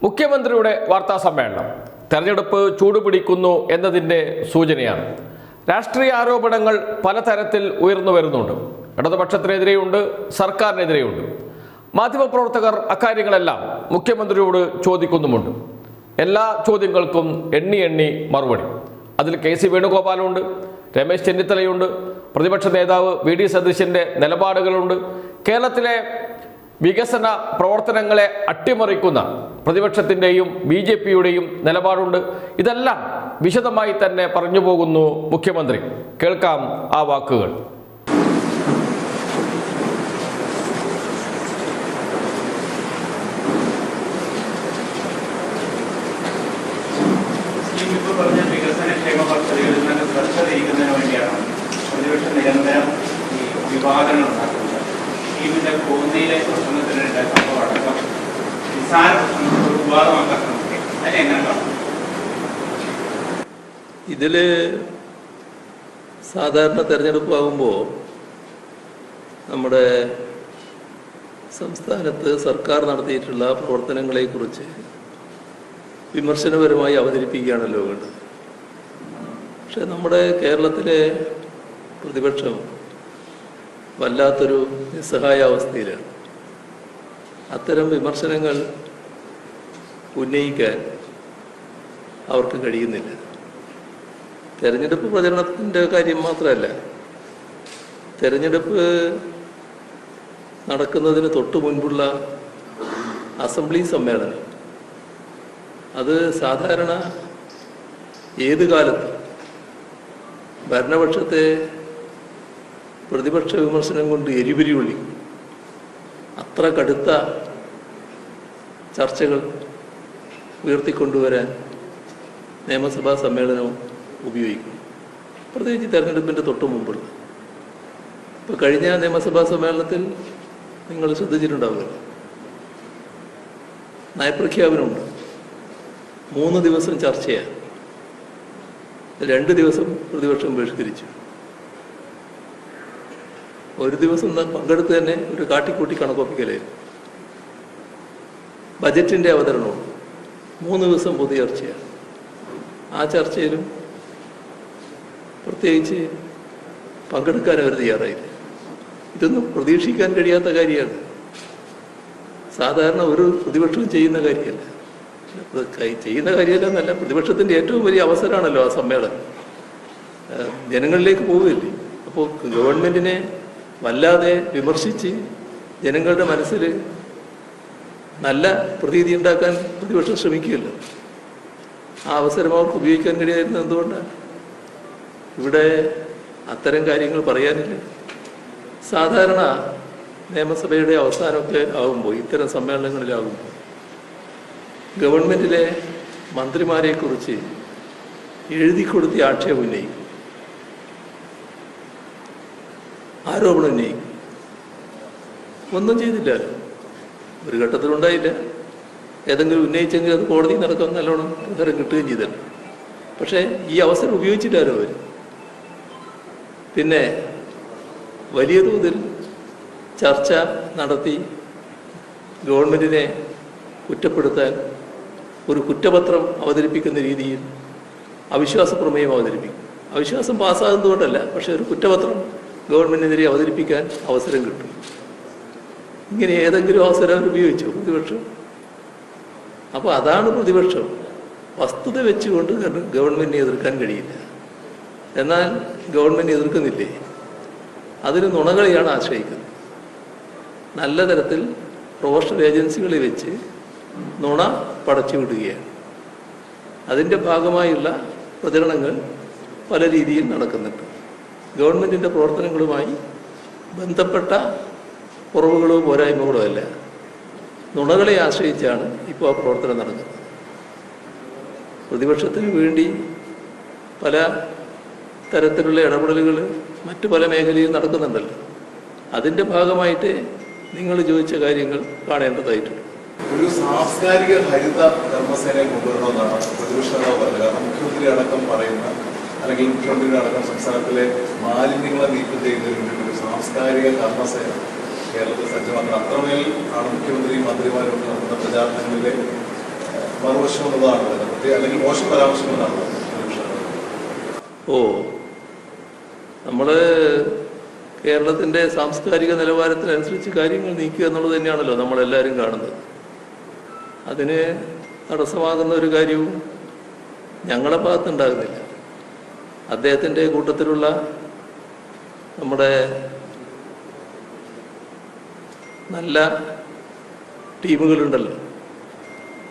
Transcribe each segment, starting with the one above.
മുഖ്യമന്ത്രിയുടെ വാർത്താ സമ്മേളനം തെരഞ്ഞെടുപ്പ് ചൂടുപിടിക്കുന്നു എന്നതിൻ്റെ സൂചനയാണ്. രാഷ്ട്രീയ ആരോപണങ്ങൾ പലതരത്തിൽ ഉയർന്നു വരുന്നുണ്ട്. ഇടതുപക്ഷത്തിനെതിരെയുണ്ട്, സർക്കാരിനെതിരെയുണ്ട്. മാധ്യമപ്രവർത്തകർ അക്കാര്യങ്ങളെല്ലാം മുഖ്യമന്ത്രിയോട് ചോദിക്കുന്നുമുണ്ട്. എല്ലാ ചോദ്യങ്ങൾക്കും എണ്ണി മറുപടി. അതിൽ KC വേണുഗോപാലുണ്ട്, രമേശ് ചെന്നിത്തലയുണ്ട്, പ്രതിപക്ഷ നേതാവ് VD സതീശൻ്റെ നിലപാടുകളുണ്ട്, കേരളത്തിലെ വികസന പ്രവർത്തനങ്ങളെ അട്ടിമറിക്കുന്ന പ്രതിപക്ഷത്തിൻ്റെയും BJPയുടെയും നിലപാടുണ്ട്. ഇതെല്ലാം വിശദമായി തന്നെ പറഞ്ഞു പോകുന്നു മുഖ്യമന്ത്രി. കേൾക്കാം ആ വാക്കുകൾ. പറഞ്ഞ വികസനക്ഷേമ പദ്ധതികളിൽ നിന്ന് ശ്രദ്ധ തിരിക്കുന്നതിന് വേണ്ടിയാണ് പ്രതിപക്ഷം നിരന്തരം ഈ വിവാദങ്ങൾ ഉണ്ടാക്കുന്നത്. ടീമിന്റെ കോന്നിയിലെ പ്രശ്നത്തിനിടെ സംഭവം അടക്കം നിസ്സാര പ്രശ്നങ്ങൾ വിവാദമാക്കാൻ ശ്രമിക്കും. അതിനെങ്ങനെ കാണും? ഇതില് സാധാരണ തെരഞ്ഞെടുപ്പാകുമ്പോൾ നമ്മുടെ സംസ്ഥാനത്ത് സർക്കാർ നടത്തിയിട്ടുള്ള പ്രവർത്തനങ്ങളെക്കുറിച്ച് വിമർശനപരമായി അവതരിപ്പിക്കുകയാണല്ലോ വേണ്ടത്. പക്ഷെ നമ്മുടെ കേരളത്തിലെ പ്രതിപക്ഷം വല്ലാത്തൊരു നിസ്സഹായ അവസ്ഥയിലാണ്. അത്തരം വിമർശനങ്ങൾ ഉന്നയിക്കാൻ അവർക്ക് കഴിയുന്നില്ല. തെരഞ്ഞെടുപ്പ് പ്രചരണത്തിൻ്റെ കാര്യം മാത്രമല്ല, തെരഞ്ഞെടുപ്പ് നടക്കുന്നതിന് തൊട്ടു മുൻപുള്ള അസംബ്ലി സമ്മേളനം, അത് സാധാരണ ഏത് കാലത്തും ഭരണപക്ഷത്തെ പ്രതിപക്ഷ വിമർശനം കൊണ്ട് എരിപിരി കൊള്ളിക്കും. അത്ര കടുത്ത ചർച്ചകൾ ഉയർത്തിക്കൊണ്ടുവരാൻ നിയമസഭാ സമ്മേളനവും ഉപയോഗിക്കും. പ്രത്യേകിച്ച് തെരഞ്ഞെടുപ്പിൻ്റെ തൊട്ടു മുമ്പുള്ള. ഇപ്പോൾ കഴിഞ്ഞ നിയമസഭാ സമ്മേളനത്തിൽ നിങ്ങൾ ശ്രദ്ധിച്ചിട്ടുണ്ടാവുക, നയപ്രഖ്യാപനമുണ്ട്. 3 ദിവസം ചർച്ചയാണ്. 2 ദിവസം പ്രതിപക്ഷം ബഹിഷ്കരിച്ചു. ഒരു ദിവസം പങ്കെടുത്ത് തന്നെ ഒരു കാട്ടിക്കൂട്ടി കണക്കൊപ്പിക്കലായിരുന്നു. ബജറ്റിൻ്റെ അവതരണവും 3 ദിവസം പൊതു ചർച്ചയാണ്. ആ ചർച്ചയിലും പ്രത്യേകിച്ച് പങ്കെടുക്കാൻ അവർ തയ്യാറായില്ല. ഇതൊന്നും പ്രതീക്ഷിക്കാൻ കഴിയാത്ത കാര്യമാണ്. സാധാരണ ഒരു പ്രതിപക്ഷവും ചെയ്യുന്ന കാര്യമല്ല. ചെയ്യുന്ന കാര്യമല്ലെന്നല്ല, പ്രതിപക്ഷത്തിൻ്റെ ഏറ്റവും വലിയ അവസരമാണല്ലോ ആ സമ്മേളനം. ജനങ്ങളിലേക്ക് പോവുകയല്ലേ. അപ്പോൾ ഗവൺമെൻറ്റിനെ വല്ലാതെ വിമർശിച്ച് ജനങ്ങളുടെ മനസ്സിൽ നല്ല പ്രതീതി ഉണ്ടാക്കാൻ പ്രതിപക്ഷം ശ്രമിക്കുകയല്ലോ. ആ അവസരം അവർക്ക് ഉപയോഗിക്കാൻ കഴിയായിരുന്നത് എന്തുകൊണ്ടാണ്? ഇവിടെ അത്തരം കാര്യങ്ങൾ പറയാനില്ല. സാധാരണ നിയമസഭയുടെ അവസാനമൊക്കെ ആകുമ്പോൾ, ഇത്തരം സമ്മേളനങ്ങളിലാകുമ്പോൾ ഗവൺമെൻറ്റിലെ മന്ത്രിമാരെക്കുറിച്ച് എഴുതിക്കൊടുത്തി ആക്ഷേപം ഉന്നയിക്കും, ആരോപണം ഉന്നയിക്കും. ഒന്നും ചെയ്തില്ലല്ലോ, ഒരു ഘട്ടത്തിലുണ്ടായില്ല. ഏതെങ്കിലും ഉന്നയിച്ചെങ്കിൽ അത് കോടതി നടക്കാൻ നല്ലോണം പ്രകാരം കിട്ടുകയും ചെയ്തല്ലോ. പക്ഷേ ഈ അവസരം ഉപയോഗിച്ചിട്ടാരോ അവർ. പിന്നെ വലിയ തോതിൽ ചർച്ച നടത്തി ഗവൺമെൻറ്റിനെ കുറ്റപ്പെടുത്താൻ ഒരു കുറ്റപത്രം അവതരിപ്പിക്കുന്ന രീതിയിൽ അവിശ്വാസ പ്രമേയം അവതരിപ്പിക്കും. അവിശ്വാസം പാസ്സാകുന്നതുകൊണ്ടല്ല, പക്ഷെ ഒരു കുറ്റപത്രം ഗവൺമെൻറ്റിനെതിരെ അവതരിപ്പിക്കാൻ അവസരം കിട്ടും. ഇങ്ങനെ ഏതെങ്കിലും അവസരം ഉപയോഗിച്ചോ പ്രതിപക്ഷം? അപ്പോൾ അതാണ് പ്രതിപക്ഷം. വസ്തുത വെച്ചുകൊണ്ട് ഗവൺമെൻറ്റിനെ എതിർക്കാൻ കഴിയില്ല. എന്നാൽ ഗവൺമെൻറ് എതിർക്കുന്നില്ലേ, അതിന് നുണകളെയാണ് ആശ്രയിക്കുന്നത്. നല്ല തരത്തിൽ പ്രൊഫഷണൽ ഏജൻസികളെ വെച്ച് നുണ പടച്ചു വിടുകയാണ്. അതിൻ്റെ ഭാഗമായുള്ള പ്രചരണങ്ങൾ പല രീതിയിൽ നടക്കുന്നുണ്ട്. ഗവൺമെൻറ്റിൻ്റെ പ്രവർത്തനങ്ങളുമായി ബന്ധപ്പെട്ട കുറവുകളോ പോരായ്മകളോ അല്ല, നുണകളെ ആശ്രയിച്ചാണ് ഇപ്പോൾ ആ പ്രവർത്തനം നടക്കുന്നത്. പ്രതിപക്ഷത്തിന് വേണ്ടി പല തരത്തിലുള്ള ഇടപെടലുകൾ മറ്റു പല മേഖലയിൽ നടക്കുന്നുണ്ടല്ലോ. അതിൻ്റെ ഭാഗമായിട്ട് നിങ്ങൾ ചോദിച്ച കാര്യങ്ങൾ കാണേണ്ടതായിട്ടുണ്ട്. ഒരു സാംസ്കാരിക ഹരിത കർമ്മസേനയെ കൊണ്ടുവരണമെന്നാണ് പ്രതിപക്ഷ നേതാവ് പറഞ്ഞത്. കാരണം മുഖ്യമന്ത്രി അടക്കം പറയുന്ന, അല്ലെങ്കിൽ മുഖ്യമന്ത്രിയുടെ അടക്കം സംസ്ഥാനത്തിലെ മാലിന്യങ്ങളെ നീക്കം ചെയ്യുന്നതിന് വേണ്ടി ഒരു സാംസ്കാരിക കർമ്മസേന കേരളത്തിൽ സജ്ജമാക്കുന്നത്. അത്രമേൽ ആണ് മുഖ്യമന്ത്രിയും മന്ത്രിമാരും ഒക്കെ നടത്തുന്ന പ്രചാരണങ്ങളിലെ മറുവശം എന്നുള്ളതാണ് അല്ലെങ്കിൽ മോശം പരാമർശം എന്നാണ് ഓ, നമ്മൾ കേരളത്തിൻ്റെ സാംസ്കാരിക നിലവാരത്തിനനുസരിച്ച് കാര്യങ്ങൾ നീക്കുക എന്നുള്ളത് തന്നെയാണല്ലോ നമ്മളെല്ലാവരും കാണുന്നത്. അതിന് തടസ്സമാകുന്ന ഒരു കാര്യവും ഞങ്ങളുടെ ഭാഗത്തുണ്ടാകുന്നില്ല. അദ്ദേഹത്തിൻ്റെ കൂട്ടത്തിലുള്ള നമ്മുടെ നല്ല ടീമുകളുണ്ടല്ലോ,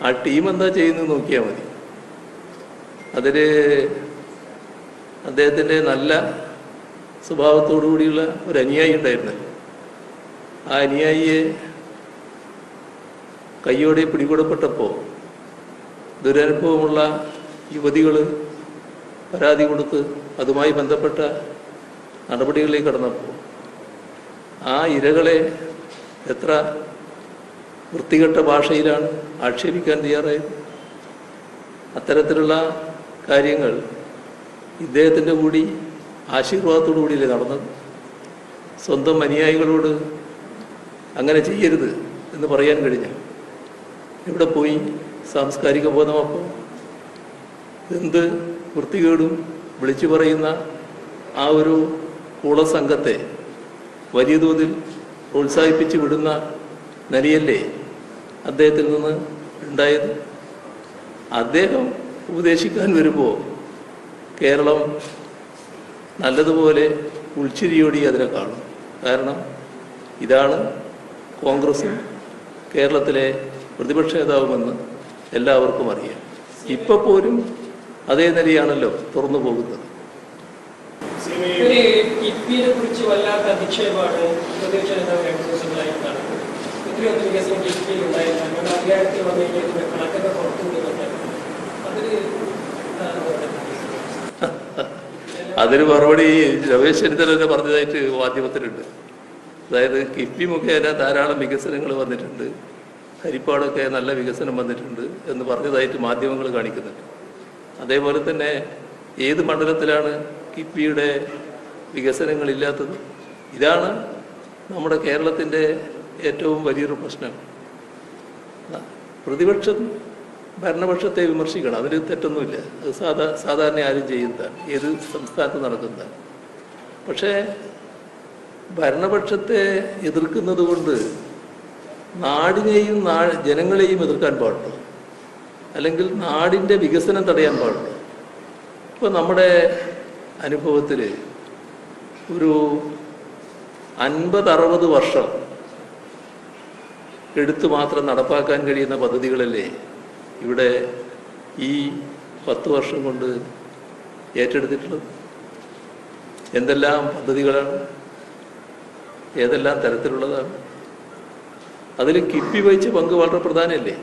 ആ ടീം എന്താ ചെയ്യുന്നത് നോക്കിയാൽ മതി. അതിൽ അദ്ദേഹത്തിൻ്റെ നല്ല സ്വഭാവത്തോടു കൂടിയുള്ള ഒരു അനുയായി ഉണ്ടായിരുന്നല്ലോ. ആ അനുയായിയെ കയ്യോടെ പിടികൂടപ്പെട്ടപ്പോൾ ദുരനുഭവമുള്ള യുവതികൾ പരാതി കൊടുത്ത് അതുമായി ബന്ധപ്പെട്ട നടപടികളിലേക്ക് കടന്നപ്പോൾ ആ ഇരകളെ എത്ര വൃത്തികെട്ട ഭാഷയിലാണ് ആക്ഷേപിക്കാൻ തയ്യാറായത്. അത്തരത്തിലുള്ള കാര്യങ്ങൾ ഇദ്ദേഹത്തിൻ്റെ കൂടി ആശീർവാദത്തോടു കൂടിയല്ലേ നടന്നത്. സ്വന്തം അനുയായികളോട് അങ്ങനെ ചെയ്യരുത് എന്ന് പറയാൻ കഴിഞ്ഞു. ഇവിടെ പോയി സാംസ്കാരിക ബോധം. അപ്പോൾ എന്ത് വൃത്തികേടും വിളിച്ചു പറയുന്ന ആ ഒരു കൂളസംഘത്തെ വലിയ തോതിൽ പ്രോത്സാഹിപ്പിച്ച് വിടുന്ന നിലയല്ലേ അദ്ദേഹത്തിൽ നിന്ന് ഉണ്ടായത്. അദ്ദേഹം ഉപദേശിക്കാൻ വരുമ്പോൾ കേരളം നല്ലതുപോലെ ഉൾച്ചിരിയോടി അതിനെ കാണും. കാരണം ഇതാണ് കോൺഗ്രസും കേരളത്തിലെ പ്രതിപക്ഷ നേതാവുമെന്ന് എല്ലാവർക്കും അറിയാം. ഇപ്പോൾ പോലും അതേ നിലയാണല്ലോ തുറന്നു പോകുന്നത്. കിഫ്ബിയെ കുറിച്ച് വല്ലാത്ത അധിക്ഷേപമാണ് പ്രതിപക്ഷ നേതാവ് 2 ദിവസങ്ങളായിട്ടാണ്. ഒത്തിരി വികസനം കിഫ്ബിയിൽ ഉണ്ടായിരുന്നു. നമ്മുടെ അധികാരത്തിൽ വന്നിരിക്കുന്ന കണക്കൊക്കെ പുറത്തുവിടുന്നുണ്ട്. അതിന് മറുപടി രമേശ് ചെന്നിത്തല പറഞ്ഞതായിട്ട് മാധ്യമത്തിലുണ്ട്. അതായത് കിഫ്ബി മുഖേന ധാരാളം വികസനങ്ങൾ വന്നിട്ടുണ്ട്, ഹരിപ്പാടൊക്കെ നല്ല വികസനം വന്നിട്ടുണ്ട് എന്ന് പറഞ്ഞതായിട്ട് മാധ്യമങ്ങൾ കാണിക്കുന്നുണ്ട്. അതേപോലെ തന്നെ ഏത് മണ്ഡലത്തിലാണ് കിഫ്ബിയുടെ വികസനങ്ങളില്ലാത്തത്? ഇതാണ് നമ്മുടെ കേരളത്തിൻ്റെ ഏറ്റവും വലിയൊരു പ്രശ്നം. പ്രതിപക്ഷം ഭരണപക്ഷത്തെ വിമർശിക്കണം, അതിന് തെറ്റൊന്നുമില്ല. അത് സാധാരണ ആരും ചെയ്യുന്നതാണ്, ഏത് സംസ്ഥാനത്ത് നടക്കുന്നതാണ്. പക്ഷേ ഭരണപക്ഷത്തെ എതിർക്കുന്നത് കൊണ്ട് നാടിനെയും ജനങ്ങളെയും എതിർക്കാൻ പാടുള്ളൂ, അല്ലെങ്കിൽ നാടിൻ്റെ വികസനം തടയാൻ പാടുള്ളൂ. ഇപ്പോൾ നമ്മുടെ അനുഭവത്തിൽ ഒരു 50-60 വർഷം എടുത്തു മാത്രം നടപ്പാക്കാൻ കഴിയുന്ന പദ്ധതികളല്ലേ ഇവിടെ ഈ 10 വർഷം കൊണ്ട് ഏറ്റെടുത്തിട്ടുള്ളത്. എന്തെല്ലാം പദ്ധതികളാണ്, ഏതെല്ലാം തരത്തിലുള്ളതാണ്. അതിൽ കിഫ്ബി വഹിച്ച പങ്ക് വളരെ പ്രധാനമല്ലേ.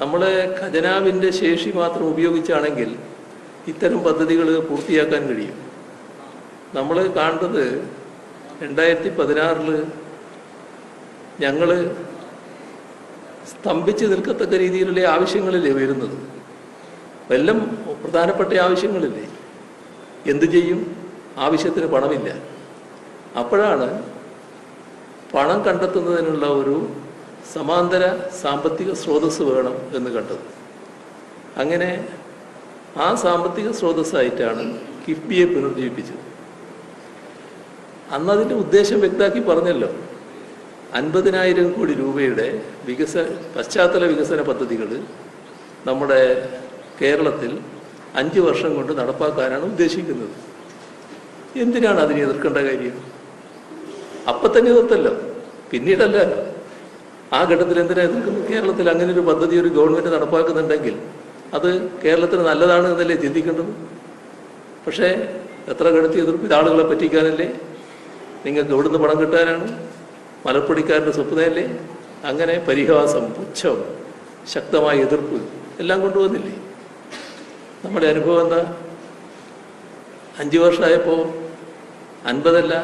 നമ്മളെ ഖജനാവിൻ്റെ ശേഷി മാത്രം ഉപയോഗിച്ചാണെങ്കിൽ ഇത്തരം പദ്ധതികൾ പൂർത്തിയാക്കാൻ കഴിയും. നമ്മൾ കാണുന്നത് 2016 ഞങ്ങൾ സ്തംഭിച്ച് നിൽക്കത്തക്ക രീതിയിലുള്ള ആവശ്യങ്ങളല്ലേ വരുന്നത്. എല്ലാം പ്രധാനപ്പെട്ട ആവശ്യങ്ങളില്ലേ. എന്തു ചെയ്യും? ആവശ്യത്തിന് പണമില്ല. അപ്പോഴാണ് പണം കണ്ടെത്തുന്നതിനുള്ള ഒരു സമാന്തര സാമ്പത്തിക സ്രോതസ്സ് വേണം എന്ന് കണ്ടത്. അങ്ങനെ ആ സാമ്പത്തിക സ്രോതസ്സായിട്ടാണ് കിഫ്ബിയെ പുനർജീവിപ്പിച്ചത്. അന്നതിൻ്റെ ഉദ്ദേശം വ്യക്തമാക്കി പറഞ്ഞല്ലോ. 50,000 കോടി രൂപയുടെ പശ്ചാത്തല വികസന പദ്ധതികൾ നമ്മുടെ കേരളത്തിൽ 5 വർഷം കൊണ്ട് നടപ്പാക്കാനാണ് ഉദ്ദേശിക്കുന്നത്. എന്തിനാണ് അതിനെ എതിർക്കേണ്ട കാര്യം? അപ്പം തന്നെ എതിർത്തല്ലോ, പിന്നീടല്ല. ആ ഘട്ടത്തിൽ എന്തിനാണ് എതിർക്കുന്നത്? കേരളത്തിൽ അങ്ങനെ ഒരു പദ്ധതി ഒരു ഗവൺമെൻറ് നടപ്പാക്കുന്നുണ്ടെങ്കിൽ അത് കേരളത്തിന് നല്ലതാണ് എന്നല്ലേ ചിന്തിക്കേണ്ടത്. പക്ഷേ എത്ര കടുത്തി എതിർപ്പ്? ഇത് ആളുകളെ പറ്റിക്കാനല്ലേ? നിങ്ങൾക്ക് എവിടുന്ന് പണം കിട്ടാനാണ്? മലപ്പൊടിക്കാരുടെ സ്വപ്നമല്ലേ? അങ്ങനെ പരിഹാസം, പുച്ഛം, ശക്തമായ എതിർപ്പ് എല്ലാം കൊണ്ടുവന്നില്ലേ? നമ്മുടെ അനുഭവം എന്താ? 5 വർഷമായപ്പോൾ 50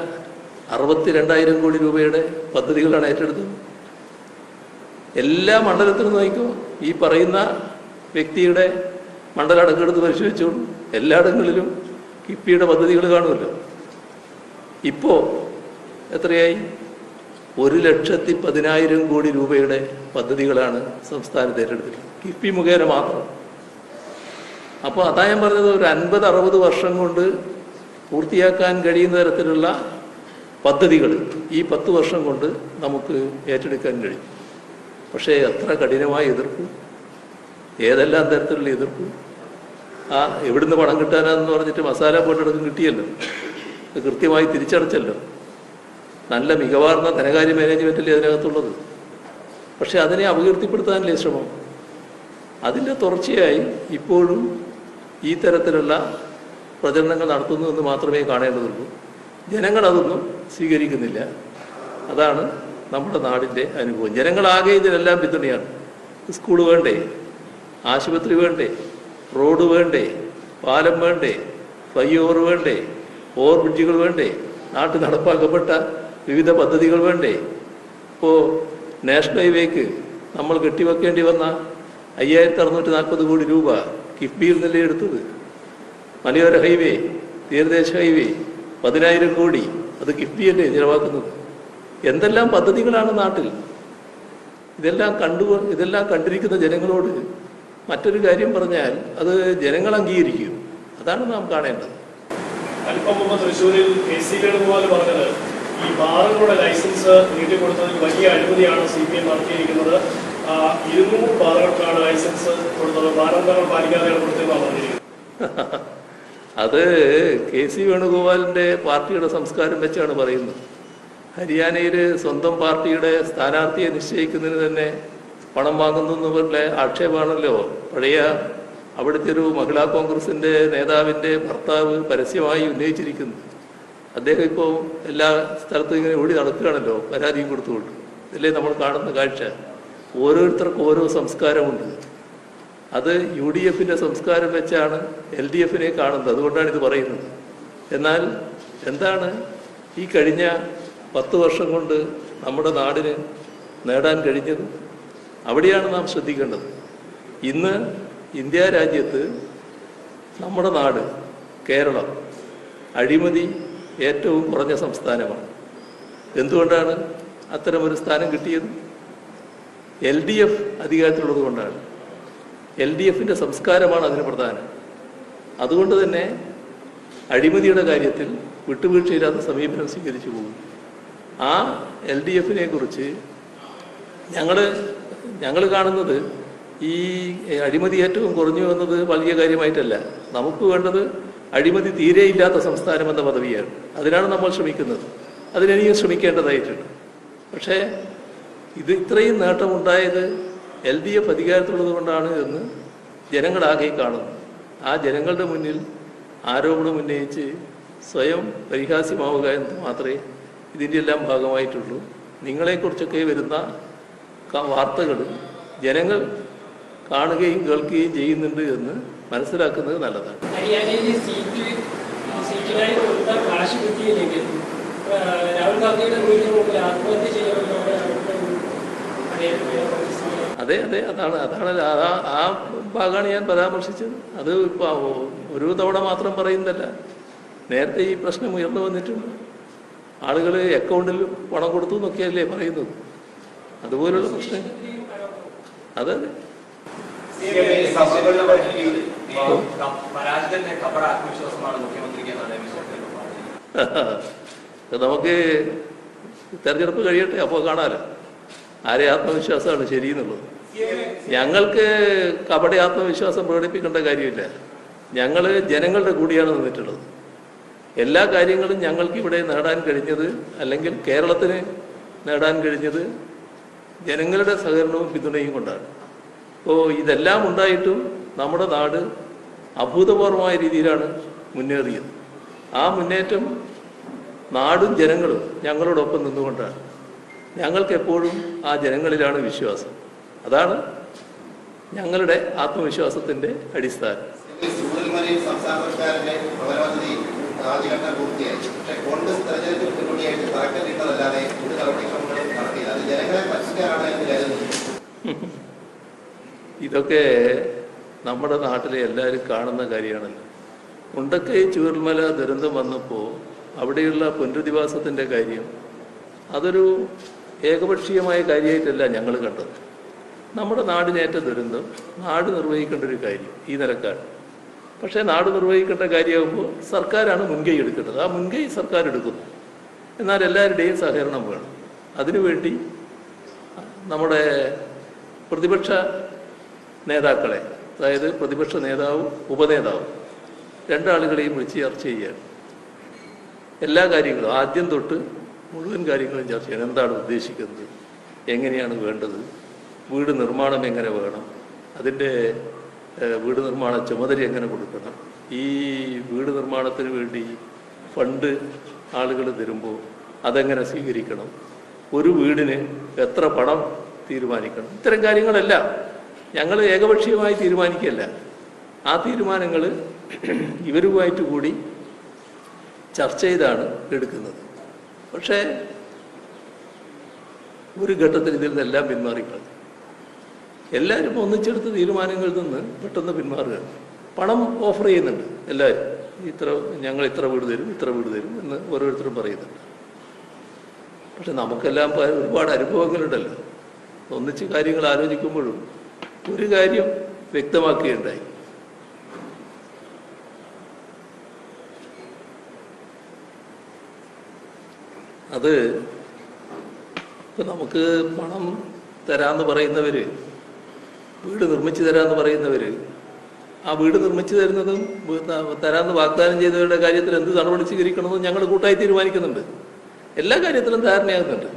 62,000 കോടി രൂപയുടെ പദ്ധതികളാണ് ഏറ്റെടുത്തത്. എല്ലാ മണ്ഡലത്തിലും നോക്കിക്കോ, ഈ പറയുന്ന വ്യക്തിയുടെ മണ്ഡലം അടക്കെടുത്ത് പരിശോധിച്ചോളൂ, എല്ലായിടങ്ങളിലും കിഫ്ബിയുടെ പദ്ധതികൾ കാണുമല്ലോ. ഇപ്പോൾ എത്രയായി? 1,10,000 കോടി രൂപയുടെ പദ്ധതികളാണ് സംസ്ഥാനത്ത് ഏറ്റെടുത്തിട്ടുള്ളത്, കിഫ്ബി മുഖേന മാത്രം. അപ്പോൾ അതാ ഞാൻ പറഞ്ഞത്, ഒരു 50-60 വർഷം കൊണ്ട് പൂർത്തിയാക്കാൻ കഴിയുന്ന തരത്തിലുള്ള പദ്ധതികൾ ഈ 10 വർഷം കൊണ്ട് നമുക്ക് ഏറ്റെടുക്കാൻ കഴിയും. പക്ഷേ എത്ര കഠിനമായ എതിർപ്പ്, ഏതെല്ലാം തരത്തിലുള്ള എതിർപ്പ്. എവിടുന്ന് പണം കിട്ടാനാന്ന് പറഞ്ഞിട്ട് മസാല പോട്ടെടുക്കും കിട്ടിയല്ലോ, കൃത്യമായി തിരിച്ചടച്ചല്ലോ. നല്ല മികവാർന്ന ധനകാര്യ മാനേജ്മെൻറ്റല്ലേ അതിനകത്തുള്ളത്. പക്ഷെ അതിനെ അപകീർത്തിപ്പെടുത്താനല്ലേ ശ്രമം. അതിൻ്റെ തുടർച്ചയായി ഇപ്പോഴും ഈ തരത്തിലുള്ള പ്രചരണങ്ങൾ നടത്തുന്നു എന്ന് മാത്രമേ കാണേണ്ടതുള്ളൂ. ജനങ്ങൾ അതൊന്നും സ്വീകരിക്കുന്നില്ല. അതാണ് നമ്മുടെ നാടിൻ്റെ അനുഭവം. ജനങ്ങളാകെ ഇതിനെല്ലാം പിന്തുണയാണ്. സ്കൂൾ വേണ്ടേ, ആശുപത്രി വേണ്ടേ, റോഡ് വേണ്ടേ, പാലം വേണ്ടേ, ഫ്ലൈ ഓവർ വേണ്ടേ, ഓവർ ബ്രിഡ്ജുകൾ വേണ്ടേ, നാട്ടിൽ നടപ്പാക്കപ്പെട്ട വിവിധ പദ്ധതികൾ വേണ്ടേ. ഇപ്പോൾ നാഷണൽ ഹൈവേക്ക് നമ്മൾ കെട്ടിവെക്കേണ്ടി വന്ന 5,640 കോടി രൂപ കിഫ്ബിയിൽ നിന്നല്ലേ എടുത്തത്. മലയോര ഹൈവേ, തീരദേശ ഹൈവേ 10,000 കോടി, അത് കിഫ്ബിയല്ലേ ചിലവാക്കുന്നത്. എന്തെല്ലാം പദ്ധതികളാണ് നാട്ടിൽ. ഇതെല്ലാം കണ്ടിരിക്കുന്ന ജനങ്ങളോട് മറ്റൊരു കാര്യം പറഞ്ഞാൽ അത് ജനങ്ങൾ അംഗീകരിക്കും. അതാണ് നാം കാണേണ്ടത്. അല്പം മുമ്പ് തൃശ്ശൂരിൽ KC വേണുഗോപാൽ പറഞ്ഞത് ഈ ബാറുകളുടെ ലൈസൻസ് നീട്ടിക്കൊടുത്തതിൽ വലിയ അഴിമതിയാണ് CPM നടത്തിയിരിക്കുന്നത്. 200 ബാറുകൾക്കാണ് ലൈസൻസ് കൊടുത്തത്, മാനദണ്ഡങ്ങൾ പാലിക്കാതെയാണ് കൊടുത്തതെന്നാണ് പറഞ്ഞിരിക്കുന്നത്. അത് KC വേണുഗോപാലിൻ്റെ പാർട്ടിയുടെ സംസ്കാരം വെച്ചാണ് പറയുന്നത്. ഹരിയാനയിൽ സ്വന്തം പാർട്ടിയുടെ സ്ഥാനാർത്ഥിയെ നിശ്ചയിക്കുന്നതിന് തന്നെ പണം വാങ്ങുന്നു എന്നുള്ള ആക്ഷേപമാണല്ലോ പഴയ അവിടുത്തെ ഒരു മഹിളാ കോൺഗ്രസിൻ്റെ നേതാവിൻ്റെ ഭർത്താവ് പരസ്യമായി ഉന്നയിച്ചിരിക്കുന്നത്. അദ്ദേഹം ഇപ്പോൾ എല്ലാ സ്ഥലത്തും ഇങ്ങനെ ഓടി നടക്കുകയാണല്ലോ, പരാതിയും കൊടുത്തുകൊണ്ട്. ഇതല്ലേ നമ്മൾ കാണുന്ന കാഴ്ച. ഓരോരുത്തർക്കും ഓരോ സംസ്കാരമുണ്ട്. അത് UDFൻ്റെ സംസ്കാരം വെച്ചാണ് LDFനെ കാണുന്നത്. അതുകൊണ്ടാണ് ഇത് പറയുന്നത്. എന്നാൽ എന്താണ് ഈ കഴിഞ്ഞ 10 വർഷം കൊണ്ട് നമ്മുടെ നാടിന് നേടാൻ കഴിഞ്ഞത്? അവിടെയാണ് നാം ശ്രദ്ധിക്കേണ്ടത്. ഇന്ന് ഇന്ത്യ രാജ്യത്ത് നമ്മുടെ നാട് കേരളം അഴിമതി ഏറ്റവും കുറഞ്ഞ സംസ്ഥാനമാണ്. എന്തുകൊണ്ടാണ് അത്തരമൊരു സ്ഥാനം കിട്ടിയത്? LDF അധികാരത്തിലുള്ളത് കൊണ്ടാണ്. LDFൻ്റെ സംസ്കാരമാണ് അതിന് പ്രധാനം. അതുകൊണ്ട് തന്നെ അഴിമതിയുടെ കാര്യത്തിൽ വിട്ടുവീഴ്ചയില്ലാത്ത സമീപനം സ്വീകരിച്ചു പോകും. ആ LDFനെ കുറിച്ച് ഞങ്ങൾ കാണുന്നത് ഈ അഴിമതി ഏറ്റവും കുറഞ്ഞു എന്നത് വലിയ കാര്യമായിട്ടല്ല. നമുക്ക് വേണ്ടത് അഴിമതി തീരെയില്ലാത്ത സംസ്ഥാനം എന്ന പദവിയാണ്. അതിനാണ് നമ്മൾ ശ്രമിക്കുന്നത്. അതിനിനിയും ശ്രമിക്കേണ്ടതായിട്ടുണ്ട്. പക്ഷേ ഇത്രയും നേട്ടമുണ്ടായത് LDF അധികാരത്തിലുള്ളത് കൊണ്ടാണ് എന്ന് ജനങ്ങളാകെ കാണുന്നു. ആ ജനങ്ങളുടെ മുന്നിൽ ആരോപണം ഉന്നയിച്ച് സ്വയം പരിഹാസ്യമാവുക എന്ന് മാത്രമേ ഇതിൻ്റെ എല്ലാം ഭാഗമായിട്ടുള്ളൂ. നിങ്ങളെക്കുറിച്ചൊക്കെ വരുന്ന വാർത്തകൾ ജനങ്ങൾ കാണുകയും കേൾക്കുകയും ചെയ്യുന്നുണ്ട് എന്ന് മനസ്സിലാക്കുന്നത് നല്ലതാണ്. ഹരിയാനയിലെ സീറ്റിനായി കൊടുത്ത കാശ് കിട്ടിയില്ലെങ്കിൽ രാഹുൽ ഗാന്ധിയുടെ വീടിന് മുമ്പിൽ ആത്മഹത്യ ചെയ്യുമെന്നാണ് അതെ അതാണ് ആ ഭാഗമാണ് ഞാൻ പരാമർശിച്ചത്. അത് ഇപ്പോൾ ഒരു തവണ മാത്രം പറയുന്നതല്ല, നേരത്തെ ഈ പ്രശ്നം ഉയർന്നു വന്നിട്ടുണ്ട്. ആളുകൾ അക്കൗണ്ടിൽ പണം കൊടുത്തു എന്നൊക്കെയല്ലേ പറയുന്നത്. അതുപോലുള്ള പ്രശ്നം അതെ നമുക്ക് തെരഞ്ഞെടുപ്പ് കഴിയട്ടെ, അപ്പോൾ കാണാമല്ലോ ആരെ ആത്മവിശ്വാസമാണ് ശരിയെന്നുള്ളത്. ഞങ്ങൾക്ക് കപട ആത്മവിശ്വാസം പ്രകടിപ്പിക്കേണ്ട കാര്യമില്ല. ഞങ്ങൾ ജനങ്ങളുടെ കൂടിയാണ് നിന്നിട്ടുള്ളത്. എല്ലാ കാര്യങ്ങളും ഞങ്ങൾക്ക് ഇവിടെ നേടാൻ കഴിഞ്ഞത്, അല്ലെങ്കിൽ കേരളത്തിന് നേടാൻ കഴിഞ്ഞത് ജനങ്ങളുടെ സഹകരണവും പിന്തുണയും കൊണ്ടാണ്. അപ്പോൾ ഇതെല്ലാം ഉണ്ടായിട്ടും നമ്മുടെ നാട് അഭൂതപൂർവമായ രീതിയിലാണ് മുന്നേറിയത്. ആ മുന്നേറ്റം നാടും ജനങ്ങളും ഞങ്ങളോടൊപ്പം നിന്നുകൊണ്ടാണ്. ഞങ്ങൾക്ക് എപ്പോഴും ആ ജനങ്ങളിലാണ് വിശ്വാസം. അതാണ് ഞങ്ങളുടെ ആത്മവിശ്വാസത്തിൻ്റെ അടിസ്ഥാനം. ഇതൊക്കെ നമ്മുടെ നാട്ടിലെ എല്ലാവരും കാണുന്ന കാര്യമാണല്ലോ. മുണ്ടക്കൈ ചൂരൽമല ദുരന്തം വന്നപ്പോൾ അവിടെയുള്ള പുനരധിവാസത്തിൻ്റെ കാര്യം അതൊരു ഏകപക്ഷീയമായ കാര്യമായിട്ടല്ല ഞങ്ങൾ കണ്ടത്. നമ്മുടെ നാടിനേറ്റ ദുരന്തം നാട് നിർവഹിക്കേണ്ട ഒരു കാര്യം ഈ നിലക്കാണ്. പക്ഷേ നാട് നിർവഹിക്കേണ്ട കാര്യമാകുമ്പോൾ സർക്കാരാണ് മുൻകൈ എടുക്കേണ്ടത്. ആ മുൻകൈ സർക്കാർ എടുക്കുന്നു. എന്നാൽ എല്ലാവരുടെയും സഹകരണം വേണം. അതിനുവേണ്ടി നമ്മുടെ പ്രതിപക്ഷ നേതാക്കളെ, അതായത് പ്രതിപക്ഷ നേതാവും ഉപനേതാവും, രണ്ടാളുകളെയും വിളിച്ച് ചർച്ച ചെയ്യുകയാണ്. എല്ലാ കാര്യങ്ങളും ആദ്യം തൊട്ട് മുഴുവൻ കാര്യങ്ങളും ചർച്ച ചെയ്യണം. എന്താണ് ഉദ്ദേശിക്കുന്നത്, എങ്ങനെയാണ് വേണ്ടത്, വീട് നിർമ്മാണം എങ്ങനെ വേണം, അതിൻ്റെ വീട് നിർമ്മാണ ചുമതല എങ്ങനെ കൊടുക്കണം, ഈ വീട് നിർമ്മാണത്തിന് വേണ്ടി ഫണ്ട് ആളുകൾ തരുമ്പോൾ അതെങ്ങനെ സ്വീകരിക്കണം, ഒരു വീടിന് എത്ര പണം തീരുമാനിക്കണം, ഇത്തരം കാര്യങ്ങളെല്ലാം ഞങ്ങൾ ഏകപക്ഷീയമായി തീരുമാനിക്കുകയല്ല. ആ തീരുമാനങ്ങൾ ഇവരുമായിട്ട് കൂടി ചർച്ച ചെയ്താണ് എടുക്കുന്നത്. പക്ഷേ ഒരു ഘട്ടത്തിൽ ഇതിൽ നിന്നെല്ലാം പിന്മാറിക്കളഞ്ഞു. എല്ലാവരും ഒന്നിച്ചെടുത്ത തീരുമാനങ്ങളിൽ നിന്ന് പെട്ടെന്ന് പിന്മാറുകയാണ്. പണം ഓഫർ ചെയ്യുന്നുണ്ട് എല്ലാവരും. ഞങ്ങൾ ഇത്ര വീട് തരും, ഇത്ര വീട് തരും എന്ന് ഓരോരുത്തരും പറയുന്നുണ്ട്. പക്ഷെ നമുക്കെല്ലാം ഒരുപാട് അനുഭവങ്ങളുണ്ടല്ലോ. ഒന്നിച്ച് കാര്യങ്ങൾ ആലോചിക്കുമ്പോഴും ഒരു കാര്യം വ്യക്തമാക്കുകയുണ്ടായി. അത് ഇപ്പം നമുക്ക് പണം തരാമെന്ന് പറയുന്നവർ, വീട് നിർമ്മിച്ചു തരാമെന്ന് പറയുന്നവർ, ആ വീട് നിർമ്മിച്ചു തരുന്നതും തരാമെന്ന് വാഗ്ദാനം ചെയ്തവരുടെ കാര്യത്തിൽ എന്ത് നടപടി സ്വീകരിക്കണമെന്ന് ഞങ്ങൾ കൂട്ടായി തീരുമാനിക്കുന്നുണ്ട്. എല്ലാ കാര്യത്തിലും ധാരണയാകുന്നുണ്ട്.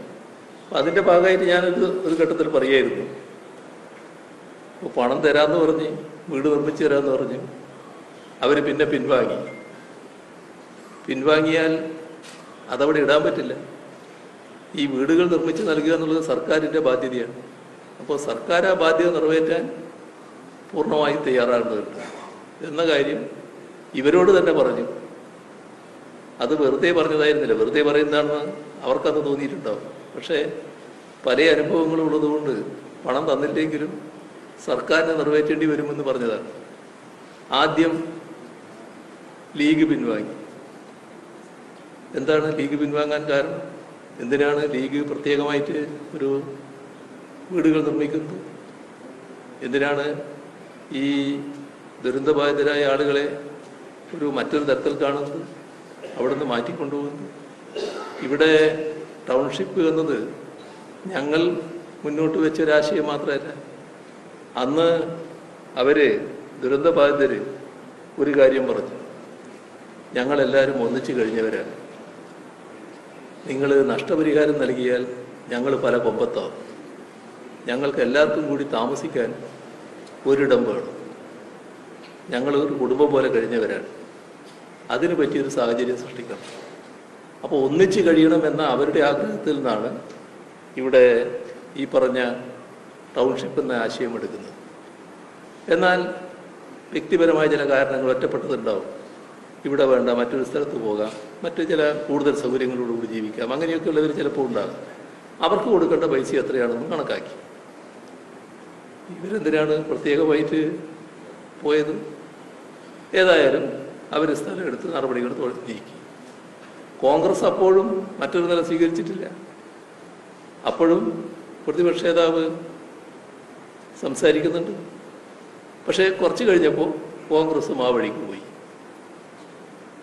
അപ്പം അതിൻ്റെ ഭാഗമായിട്ട് ഞാനൊരു ഘട്ടത്തിൽ പറയായിരുന്നു, അപ്പോൾ പണം തരാമെന്ന് പറഞ്ഞ് വീട് നിർമ്മിച്ചു തരാമെന്ന് പറഞ്ഞ് അവർ പിന്നെ പിൻവാങ്ങിയാൽ അതവിടെ ഇടാൻ പറ്റില്ല. ഈ വീടുകൾ നിർമ്മിച്ച് നൽകുക എന്നുള്ളത് സർക്കാരിൻ്റെ ബാധ്യതയാണ്. അപ്പോൾ സർക്കാർ ആ ബാധ്യത നിറവേറ്റാൻ പൂർണ്ണമായും തയ്യാറാകുന്നുണ്ട് എന്ന കാര്യം ഇവരോട് തന്നെ പറഞ്ഞു. അത് വെറുതെ പറഞ്ഞതായിരുന്നില്ല, വെറുതെ പറയുന്നതാണെന്ന് അവർക്കത് തോന്നിയിട്ടുണ്ടാവും. പക്ഷേ പല അനുഭവങ്ങളും ഉള്ളതുകൊണ്ട് പണം തന്നില്ലെങ്കിലും സർക്കാരിന് നിറവേറ്റേണ്ടി വരുമെന്ന് പറഞ്ഞതാണ്. ആദ്യം ലീഗ് പിൻവാങ്ങി. എന്താണ് ലീഗ് പിൻവാങ്ങാൻ കാരണം? എന്തിനാണ് ലീഗ് പ്രത്യേകമായിട്ട് ഒരു വീടുകൾ നിർമ്മിക്കുന്നത്? എന്തിനാണ് ഈ ദുരന്തബാധിതരായ ആളുകളെ മറ്റൊരു തരത്തിൽ കാണുന്നത്, അവിടെ നിന്ന് മാറ്റിക്കൊണ്ടുപോകുന്നത്? ഇവിടെ ടൗൺഷിപ്പ് എന്നത് ഞങ്ങൾ മുന്നോട്ട് വെച്ച ഒരാശയം മാത്രമല്ല. അന്ന് ദുരന്തബാധിതർ ഒരു കാര്യം പറഞ്ഞു, ഞങ്ങളെല്ലാവരും ഒന്നിച്ചു കഴിഞ്ഞവരാണ്, നിങ്ങൾ നഷ്ടപരിഹാരം നൽകിയാൽ ഞങ്ങൾ പല കൊമ്പത്താവും, ഞങ്ങൾക്ക് എല്ലാവർക്കും കൂടി താമസിക്കാൻ ഒരിടം വേണം, ഞങ്ങൾ ഒരു കുടുംബം പോലെ കഴിഞ്ഞവരാണ്, അതിന് പറ്റിയൊരു സാഹചര്യം സൃഷ്ടിക്കണം. അപ്പോൾ ഒന്നിച്ച് കഴിയണമെന്ന അവരുടെ ആഗ്രഹത്തിൽ നിന്നാണ് ഇവിടെ ഈ പറഞ്ഞ ടൗൺഷിപ്പ് എന്ന ആശയം എടുക്കുന്നത്. എന്നാൽ വ്യക്തിപരമായ ചില കാരണങ്ങൾ ഒറ്റപ്പെട്ടതുണ്ടാവും. ഇവിടെ വേണ്ട, മറ്റൊരു സ്ഥലത്ത് പോകാം, മറ്റു ചില കൂടുതൽ സൗകര്യങ്ങളോടുകൂടി ജീവിക്കാം, അങ്ങനെയൊക്കെ ഉള്ളവർ ചിലപ്പോൾ ഉണ്ടാകും. അവർക്ക് കൊടുക്കേണ്ട പൈസ എത്രയാണെന്ന് കണക്കാക്കി. ഇവരെന്തിനാണ് പ്രത്യേകമായിട്ട് പോയത്? ഏതായാലും അവർ സ്ഥലം എടുത്ത് നടപടികൾ നീക്കി. കോൺഗ്രസ് അപ്പോഴും മറ്റൊരു നില സ്വീകരിച്ചിട്ടില്ല. അപ്പോഴും പ്രതിപക്ഷ നേതാവ് സംസാരിക്കുന്നുണ്ട്. പക്ഷേ കുറച്ച് കഴിഞ്ഞപ്പോൾ കോൺഗ്രസും ആ വഴിക്ക് പോയി.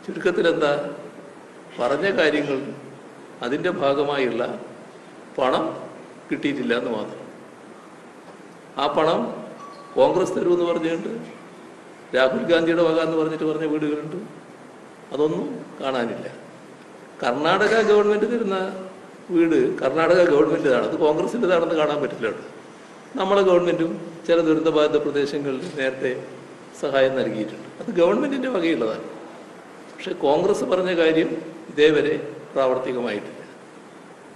ചുരുക്കത്തിൽ എന്താ പറഞ്ഞ കാര്യങ്ങൾ, അതിൻ്റെ ഭാഗമായുള്ള പണം കിട്ടിയിട്ടില്ല എന്ന് മാത്രം. ആ പണം കോൺഗ്രസ് തരുമെന്ന് പറഞ്ഞുകൊണ്ട് രാഹുൽ ഗാന്ധിയുടെ വക എന്ന് പറഞ്ഞിട്ട് പറഞ്ഞ വീടുകളുണ്ട്, അതൊന്നും കാണാനില്ല. കർണാടക ഗവൺമെൻറ് തരുന്ന വീട് കർണാടക ഗവൺമെൻറ്റിതാണ്, അത് കോൺഗ്രസിൻ്റെതാണെന്ന് കാണാൻ പറ്റില്ല. നമ്മളെ ഗവൺമെൻറ്റും ചില ദുരന്തബാധിത പ്രദേശങ്ങളിൽ നേരത്തെ സഹായം നൽകിയിട്ടുണ്ട്, അത് ഗവൺമെൻറ്റിൻ്റെ വകയുള്ളതാണ്. പക്ഷെ കോൺഗ്രസ് പറഞ്ഞ കാര്യം ഇതേവരെ പ്രാവർത്തികമായിട്ടില്ല.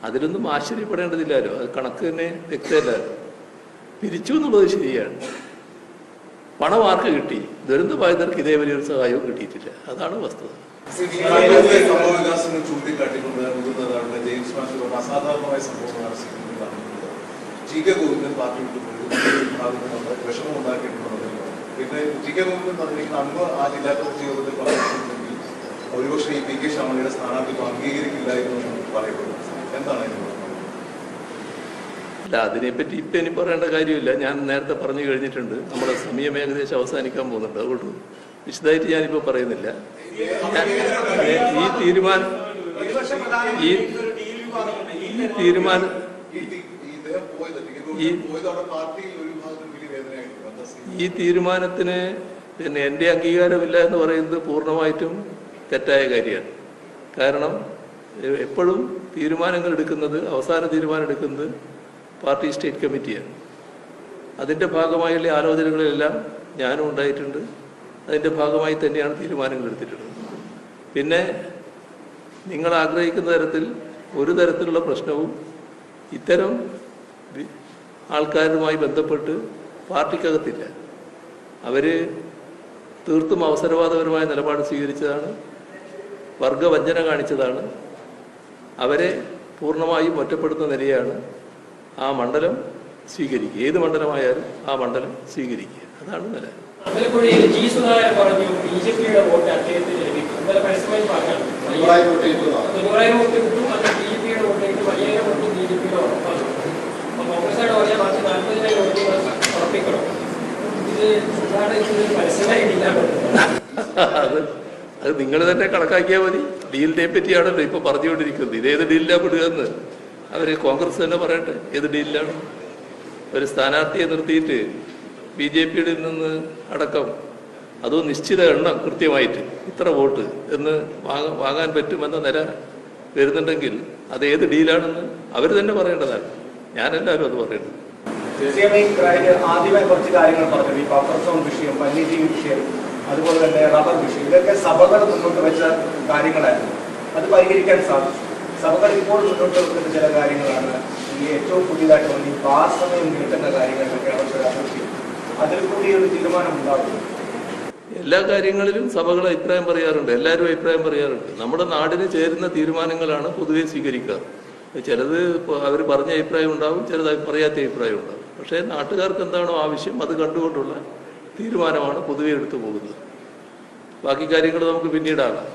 അതിലൊന്നും ആശ്ചര്യപ്പെടേണ്ടതില്ലല്ലോ, അത് കണക്ക് തന്നെ വ്യക്തമല്ലല്ലോ. പിരിച്ചു എന്നുള്ളത് ശരിയാണ്. പണം ആർക്ക് കിട്ടി? ദുരന്തബാധിതർക്ക് ഇതേവരെ ഒരു സഹായവും കിട്ടിയിട്ടില്ല. അതാണ് വസ്തുത. സംഭവവികാസങ്ങൾ ചൂണ്ടിക്കാട്ടിക്കൊണ്ട് മുതിർന്ന ജെയിംസ് മാത്യു അസാധാരണമായ സംഭവങ്ങളാണ് ടി.കെ. ഗോവിന്ദൻ പാർട്ടി വിട്ടുപോയി വിഷമം ഉണ്ടാക്കിയിട്ടുണ്ടെന്ന്. പിന്നെ ടി.കെ. ഗോവിന്ദൻ പറഞ്ഞിരിക്കുന്ന അന്ന് ആ ജില്ലാ കമ്മിറ്റി യോഗത്തിൽ പറഞ്ഞിട്ടുണ്ടെങ്കിൽ ഒരുപക്ഷെ ഈ പി.കെ. ശാമളിയുടെ സ്ഥാനാർത്ഥിത്വം അംഗീകരിക്കില്ലായിരുന്നു എന്ന് പറയപ്പെടുന്നു. എന്താണ് അതിന്? അല്ല, അതിനെപ്പറ്റി ഇപ്പം ഇനി പറയേണ്ട കാര്യമില്ല. ഞാൻ നേരത്തെ പറഞ്ഞു കഴിഞ്ഞിട്ടുണ്ട്. നമ്മുടെ സമയം ഏകദേശം അവസാനിക്കാൻ പോകുന്നുണ്ട്. അതുകൊണ്ട് വിശദമായിട്ട് ഞാനിപ്പോൾ പറയുന്നില്ല. ഈ തീരുമാനം ഈ തീരുമാനത്തിന് പിന്നെ എൻ്റെ അംഗീകാരമില്ല എന്ന് പറയുന്നത് പൂർണ്ണമായിട്ടും തെറ്റായ കാര്യമാണ്. കാരണം എപ്പോഴും തീരുമാനങ്ങൾ എടുക്കുന്നത്, അവസാന തീരുമാനം എടുക്കുന്നത് പാർട്ടി സ്റ്റേറ്റ് കമ്മിറ്റിയാണ്. അതിൻ്റെ ഭാഗമായുള്ള ആലോചനകളിലെല്ലാം ഞാനും ഉണ്ടായിട്ടുണ്ട്. അതിൻ്റെ ഭാഗമായി തന്നെയാണ് തീരുമാനങ്ങൾ എടുത്തിട്ടുള്ളത്. പിന്നെ നിങ്ങൾ ആഗ്രഹിക്കുന്ന തരത്തിൽ ഒരു തരത്തിലുള്ള പ്രശ്നവും ഇത്തരം ആൾക്കാരുമായി ബന്ധപ്പെട്ട് പാർട്ടിക്കകത്തില്ല. അവർ തീർത്തും അവസരവാദപരമായ നിലപാട് സ്വീകരിച്ചതാണ്, വർഗവഞ്ചന കാണിച്ചതാണ്. അവരെ പൂർണ്ണമായും ഒറ്റപ്പെടുത്തുന്ന നിലയാണ് ആ മണ്ഡലം സ്വീകരിക്കുക. ഏത് മണ്ഡലമായാലും ആ മണ്ഡലം സ്വീകരിക്കുക. അതാണ് നില. അമ്പലപ്പുഴയിൽ ജി സുധാകരൻ പറഞ്ഞു ബിജെപിയുടെ വോട്ട് അദ്ദേഹത്തിന് ലഭിക്കും. ഇന്നലെ പരസ്യമായി പറഞ്ഞു 90,000 വോട്ട് കിട്ടും, അത് ബിജെപിയുടെ വോട്ട് കിട്ടും, 50,000 വോട്ട് ബിജെപിയുടെ ഉറപ്പാണ്. അപ്പോൾ കോൺഗ്രസ്സുകാരുടെ പറഞ്ഞാൽ ബാക്കി 40,000 വോട്ടുകൾ ഉറപ്പിക്കണം. ഇത് സുധാകരൻ പരസ്യമായിട്ടില്ല. അത് നിങ്ങൾ തന്നെ കണക്കാക്കിയാൽ മതി. ഡീലിനെ പറ്റിയാണല്ലോ ഇപ്പൊ പറഞ്ഞുകൊണ്ടിരിക്കുന്നത്. ഇതേത് ഡീലിലാണ് പെടുക എന്ന് അവര് കോൺഗ്രസ് തന്നെ പറയട്ടെ. ഏത് ഡീലിലാണ്? ഒരു സ്ഥാനാർത്ഥിയെ നിർത്തിയിട്ട് BJP-യുടെ നിന്ന് അടക്കം അതും നിശ്ചിത എണ്ണം കൃത്യമായിട്ട് ഇത്ര വോട്ട് എന്ന് വാങ്ങാൻ പറ്റുമെന്ന നില വരുന്നുണ്ടെങ്കിൽ അത് ഏത് ഡീലാണെന്ന് അവർ തന്നെ പറയേണ്ടതാണ്. ഞാനെല്ലാവരും അത് പറയുന്നത്. ആദ്യമായി കുറച്ച് കാര്യങ്ങൾ പറഞ്ഞു. ഈ ബഫർ സോൺ വിഷയം, വന്യജീവി വിഷയം, അതുപോലെ തന്നെ റബ്ബർ വിഷയം, ഇതൊക്കെ സഭകൾ മുന്നോട്ട് വെച്ച കാര്യങ്ങളായിരുന്നു. അത് പരിഹരിക്കാൻ സാധിച്ചു. സഭകൾ ഇപ്പോൾ മുന്നോട്ട് വെക്കുന്ന ചില കാര്യങ്ങളാണ് ഈ ഏറ്റവും പുതിയതായിട്ട് വന്ന് ഈ ബാർ സമയം നീട്ടുന്ന കാര്യങ്ങളിലൊക്കെ അവർ ആലോചിക്കും. അതിൽ കൂടി ഒരു തീരുമാനം ഉണ്ടാകും. എല്ലാ കാര്യങ്ങളിലും സഭകൾ അഭിപ്രായം പറയാറുണ്ട്, എല്ലാവരും അഭിപ്രായം പറയാറുണ്ട്. നമ്മുടെ നാടിന് ചേരുന്ന തീരുമാനങ്ങളാണ് പൊതുവെ സ്വീകരിക്കുക. ചിലത് അവർ പറഞ്ഞ അഭിപ്രായം ഉണ്ടാവും, ചിലത് പറയാത്ത അഭിപ്രായം ഉണ്ടാവും. പക്ഷേ നാട്ടുകാർക്ക് എന്താണോ ആവശ്യം അത് കണ്ടുകൊണ്ടുള്ള തീരുമാനമാണ് പൊതുവെ എടുത്തു പോകുന്നത്. ബാക്കി കാര്യങ്ങൾ നമുക്ക് പിന്നീടാകാം.